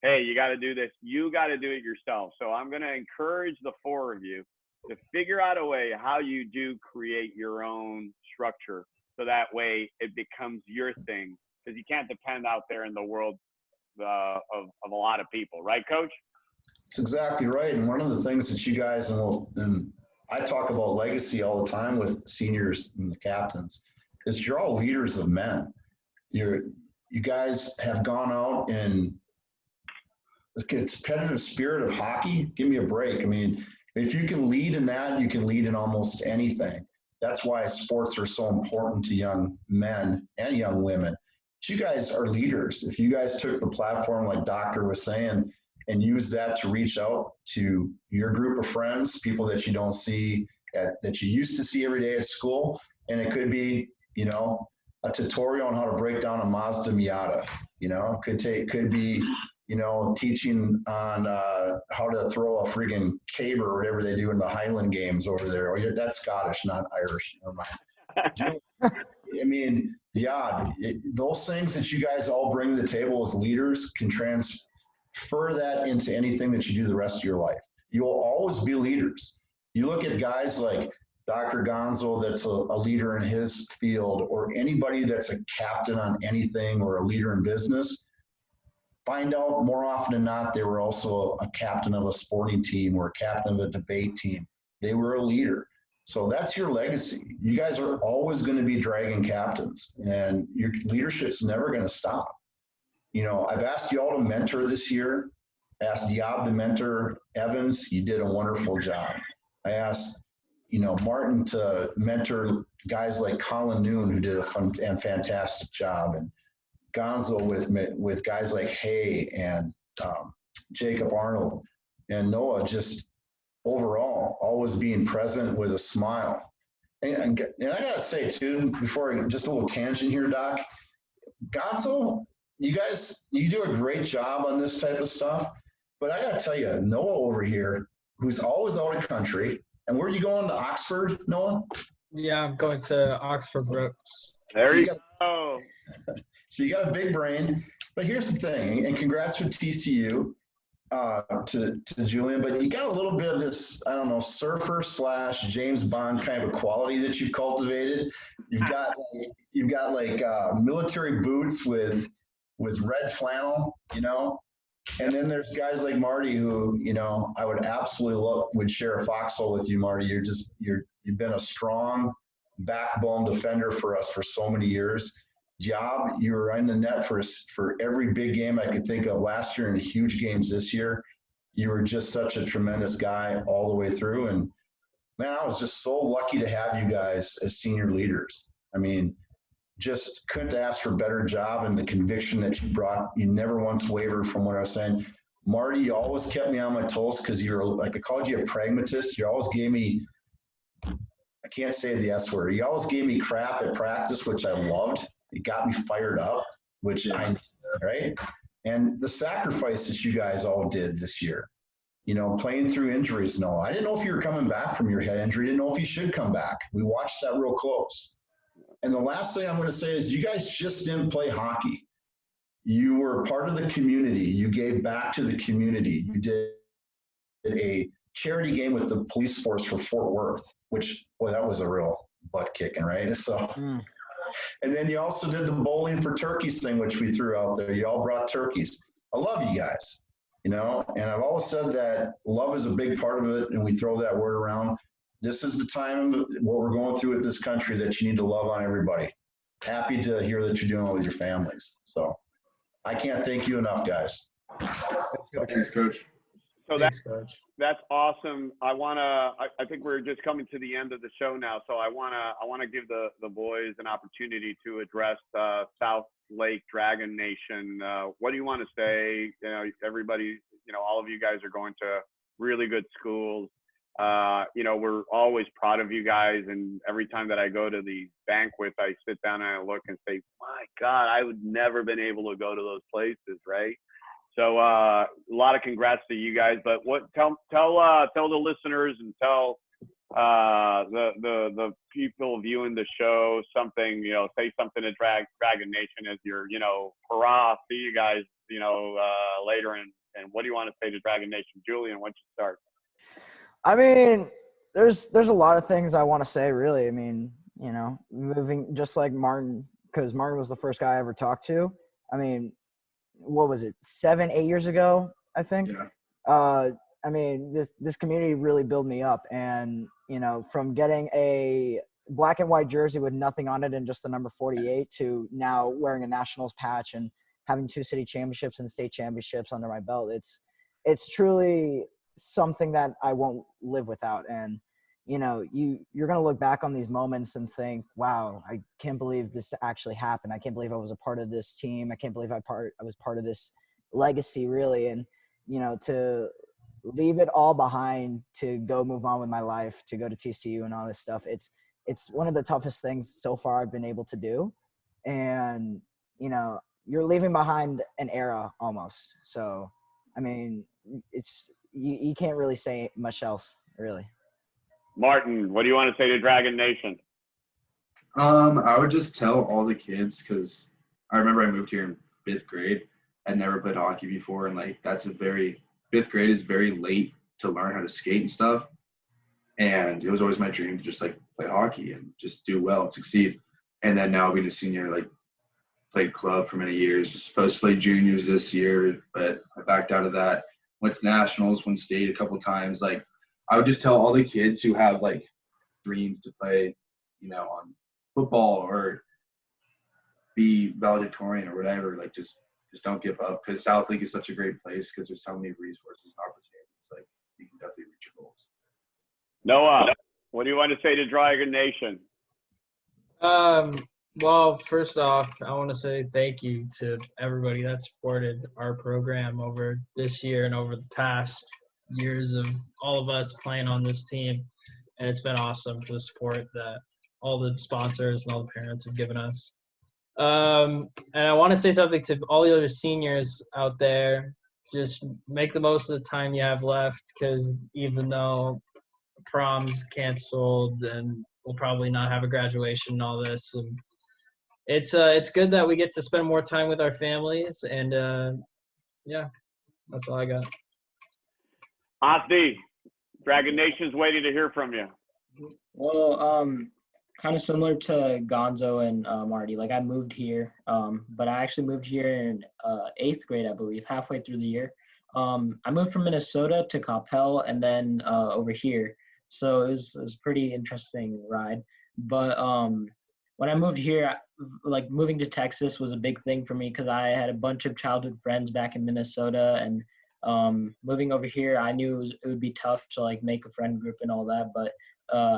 hey, you got to do this. You got to do it yourself. So I'm going to encourage the four of you to figure out a way how you do create your own structure, so that way it becomes your thing, because you can't depend out there in the world of a lot of people, right, Coach? That's exactly right. And one of the things that you guys, and I talk about legacy all the time with seniors and the captains, is you're all leaders of men. You guys have gone out, and the competitive spirit of hockey, give me a break. I mean, if you can lead in that, you can lead in almost anything. That's why sports are so important to young men and young women. But you guys are leaders. If you guys took the platform, like Doctor was saying, and use that to reach out to your group of friends, people that you don't see, that you used to see every day at school, and it could be, a tutorial on how to break down a Mazda Miata, could be, teaching on how to throw a friggin' caber or whatever they do in the Highland games over there. Or that's Scottish, not Irish. Never mind. I mean, yeah, those things that you guys all bring to the table as leaders can transfer that into anything that you do the rest of your life. You will always be leaders. You look at guys like Dr. Gonzo, that's a leader in his field, or anybody that's a captain on anything or a leader in business. Find out more often than not, they were also a captain of a sporting team or a captain of a debate team. They were a leader. So that's your legacy. You guys are always going to be dragon captains, and your leadership's never going to stop. I've asked you all to mentor this year. I asked Dyab to mentor Evans. You did a wonderful job. I asked, Martin to mentor guys like Colin Noon, who did a fantastic job, and Gonzo with guys like Hay and Jacob Arnold, and Noah, just overall always being present with a smile. And I gotta say too, just a little tangent here, Doc, Gonzo, you do a great job on this type of stuff, but I gotta tell you, Noah over here, who's always out of country, and where are you going, to Oxford, Noah? Yeah, I'm going to Oxford Brooks. There you go. So you got a big brain, but here's the thing, and congrats with TCU to Julian, but you got a little bit of this, I don't know, surfer / James Bond kind of a quality that you've cultivated. You've got like military boots with red flannel, and then there's guys like Marty who, I would absolutely would share a foxhole with you, Marty. You've been a strong backbone defender for us for so many years. Job, you were in the net for every big game I could think of last year and huge games this year. You were just such a tremendous guy all the way through. And man, I was just so lucky to have you guys as senior leaders. I mean, just couldn't ask for a better job, and the conviction that you brought, you never once wavered from what I was saying. Marty, you always kept me on my toes because I called you a pragmatist. You always gave me I can't say the S word. He always gave me crap at practice, which I loved. It got me fired up, which I, right? And the sacrifice that you guys all did this year, you know, playing through injuries and all. I didn't know if you were coming back from your head injury. Didn't know if you should come back. We watched that real close. And the last thing I'm going to say is you guys just didn't play hockey. You were part of the community. You gave back to the community. You did a charity game with the police force for Fort Worth, which, boy, that was a real butt kicking, right? So, and then you also did the bowling for turkeys thing, which we threw out there. You all brought turkeys. I love you guys, you know, and I've always said that love is a big part of it, and we throw that word around. This is the time, what we're going through with this country, that you need to love on everybody. Happy to hear that you're doing it with your families. So I can't thank you enough, guys. Thanks, Coach. So Thanks, Coach. that's awesome. I think we're just coming to the end of the show now. So I wanna give the boys an opportunity to address Southlake Dragon Nation. What do you want to say? You know, everybody, you know, all of you guys are going to really good schools. You know, we're always proud of you guys. And every time that I go to the banquet, I sit down and I look and say, my God, I would never been able to go to those places, right? So a lot of congrats to you guys. But tell the listeners and tell the people viewing the show something, you know, say something to Dragon Nation as your, you know, hurrah, see you guys, you know, later. And what do you want to say to Dragon Nation? Julian, why don't you start? I mean, there's a lot of things I want to say, really. I mean, you know, moving just like Martin, because Martin was the first guy I ever talked to. I mean, what was it, 7-8 years ago, I think? Yeah. I mean, this community really built me up. And, you know, from getting a black and white jersey with nothing on it and just the number 48 to now wearing a Nationals patch and having 2 city championships and state championships under my belt, it's truly something that I won't live without. And, you know, you're going to look back on these moments and think, wow, I can't believe this actually happened. I can't believe I was a part of this team. I can't believe I was part of this legacy, really. And, you know, to leave it all behind, to go move on with my life, to go to TCU and all this stuff. It's one of the toughest things so far I've been able to do. And, you know, you're leaving behind an era almost. So, I mean, you can't really say much else, really. Martin, what do you want to say to Dragon Nation? I would just tell all the kids, because I remember I moved here in 5th grade. I'd never played hockey before, and like 5th grade is very late to learn how to skate and stuff. And it was always my dream to just like play hockey and just do well and succeed. And then now being a senior, like played club for many years, was supposed to play juniors this year, but I backed out of that. Went to nationals, won state a couple times. Like, I would just tell all the kids who have like dreams to play, you know, on football or be valedictorian or whatever, like just don't give up, because Southlake is such a great place because there's so many resources and opportunities. Like, you can definitely reach your goals. Noah, what do you want to say to Dragon Nation? Well, first off, I want to say thank you to everybody that supported our program over this year and over the past years of all of us playing on this team. And it's been awesome for the support that all the sponsors and all the parents have given us. And I want to say something to all the other seniors out there. Just make the most of the time you have left, because even though prom's canceled and we'll probably not have a graduation and all this, and it's good that we get to spend more time with our families. And yeah, that's all I got. Asdi, Dragon Nation's waiting to hear from you. Well, kind of similar to Gonzo and Marty. Like, I moved here, but I actually moved here in 8th grade, I believe, halfway through the year. I moved from Minnesota to Coppell and then over here. So it was a pretty interesting ride. But when I moved here, like, moving to Texas was a big thing for me because I had a bunch of childhood friends back in Minnesota, and moving over here, I knew it would be tough to like make a friend group and all that. But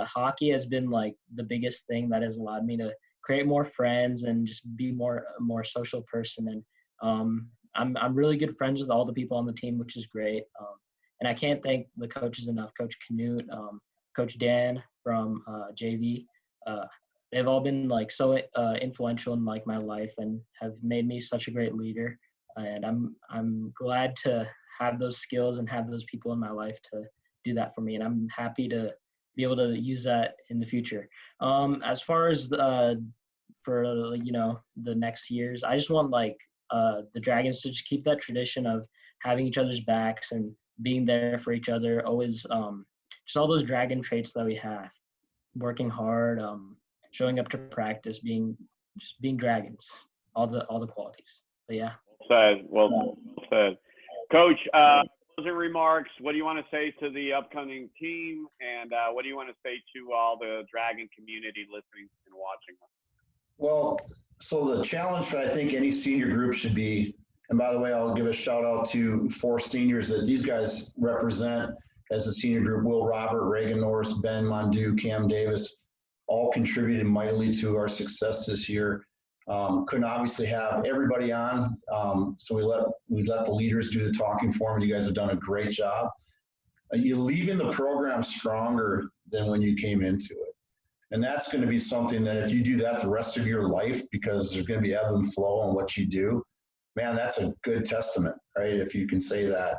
hockey has been like the biggest thing that has allowed me to create more friends and just be a more social person. And I'm really good friends with all the people on the team, which is great. And I can't thank the coaches enough. Coach Knute, Coach Dan, from JV. They've all been like so influential in like my life and have made me such a great leader. And I'm glad to have those skills and have those people in my life to do that for me. And I'm happy to be able to use that in the future. As far as for the next years, I just want like the Dragons to just keep that tradition of having each other's backs and being there for each other. Always just all those Dragon traits that we have, working hard, showing up to practice, being Dragons, all the qualities. But yeah. Well said. Coach, closing remarks. What do you want to say to the upcoming team, and what do you want to say to all the Dragon community listening and watching us? Well, so the challenge for I think any senior group should be, and by the way, I'll give a shout out to 4 seniors that these guys represent as a senior group: Will Robert, Reagan Norris, Ben Mondu, Cam Davis, all contributed mightily to our success this year. Couldn't obviously have everybody on, so we let the leaders do the talking for them. You guys have done a great job. You're leaving the program stronger than when you came into it. And that's going to be something that if you do that the rest of your life, because there's going to be ebb and flow on what you do, man, that's a good testament, right? If you can say that.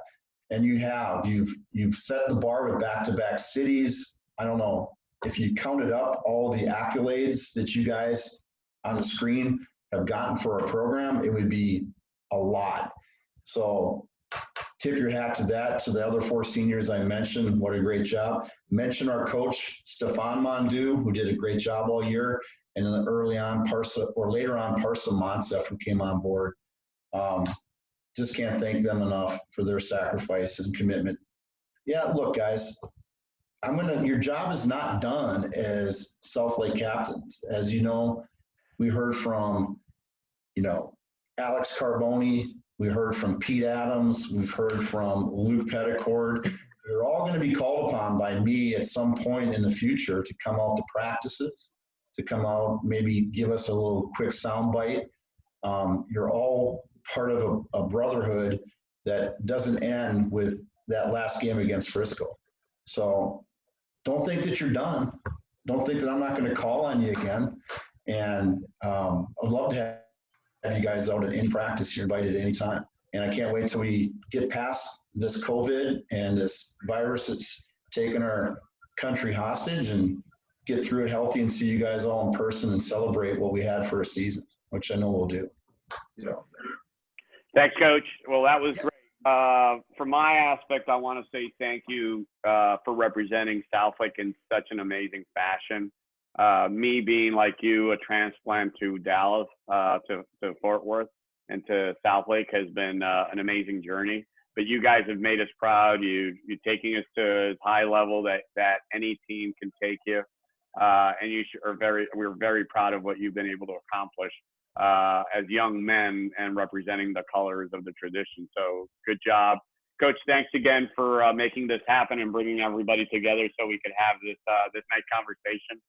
And you've set the bar with back-to-back cities. I don't know if you counted up all the accolades that you guys on the screen have gotten for our program, it would be a lot. So tip your hat to that. To the other 4 seniors I mentioned, what a great job. Mention our coach, Stefan Mondu, who did a great job all year. And then later on, Parsa Monsef, who came on board. Just can't thank them enough for their sacrifice and commitment. Yeah, look, guys, your job is not done as Southlake captains. As you know, we heard from, Alex Carboni. We heard from Pete Adams. We've heard from Luke Petticord. They're all going to be called upon by me at some point in the future to come out to practices, to come out, maybe give us a little quick soundbite. You're all part of a brotherhood that doesn't end with that last game against Frisco. So don't think that you're done. Don't think that I'm not going to call on you again. And I'd love to have you guys out at any practice. You're invited at any time. And I can't wait till we get past this COVID and this virus that's taken our country hostage and get through it healthy and see you guys all in person and celebrate what we had for a season, which I know we'll do. So. Thanks, Coach. Well, that was great. From my aspect, I want to say thank you for representing Southlake in such an amazing fashion. Me being like you, a transplant to Dallas, to Fort Worth, and to Southlake has been an amazing journey. But you guys have made us proud. You're taking us to as high level that any team can take you, and we're very proud of what you've been able to accomplish as young men and representing the colors of the tradition. So good job, Coach. Thanks again for making this happen and bringing everybody together so we could have this nice conversation.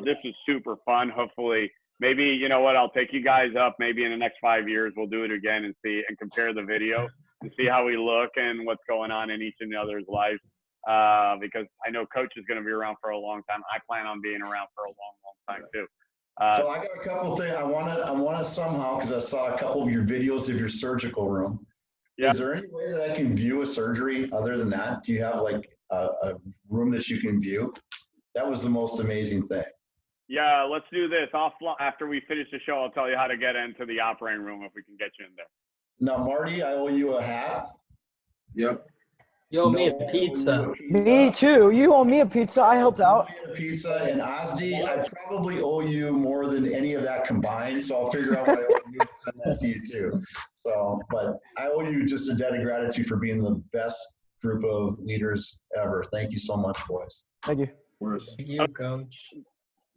This is super fun. Hopefully, maybe, you know what, I'll take you guys up. Maybe in the next 5 years, we'll do it again and compare the video and see how we look and what's going on in each and the other's life. Because I know Coach is going to be around for a long time. I plan on being around for a long, long time too. So I got a couple of things I want to somehow, because I saw a couple of your videos of your surgical room. Yeah. Is there any way that I can view a surgery other than that? Do you have like a room that you can view? That was the most amazing thing. Yeah, let's do this. After we finish the show, I'll tell you how to get into the operating room if we can get you in there. Now, Marty, I owe you a hat. Yep. You owe me a pizza. Me too. You owe me a pizza. I helped out. A pizza. And Asdi, I probably owe you more than any of that combined. So I'll figure out what I owe you and send that to you too. So, but I owe you just a debt of gratitude for being the best group of leaders ever. Thank you so much, boys. Thank you. Thank you, Coach.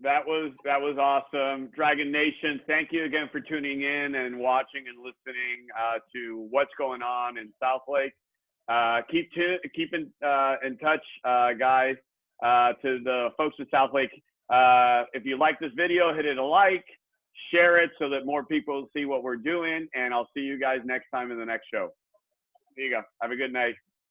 That was awesome. Dragon Nation, thank you again for tuning in and watching and listening to what's going on in Southlake. Keep in touch, guys. To the folks in Southlake, if you like this video, hit it a like, share it so that more people see what we're doing, and I'll see you guys next time in the next show. Here you go. Have a good night.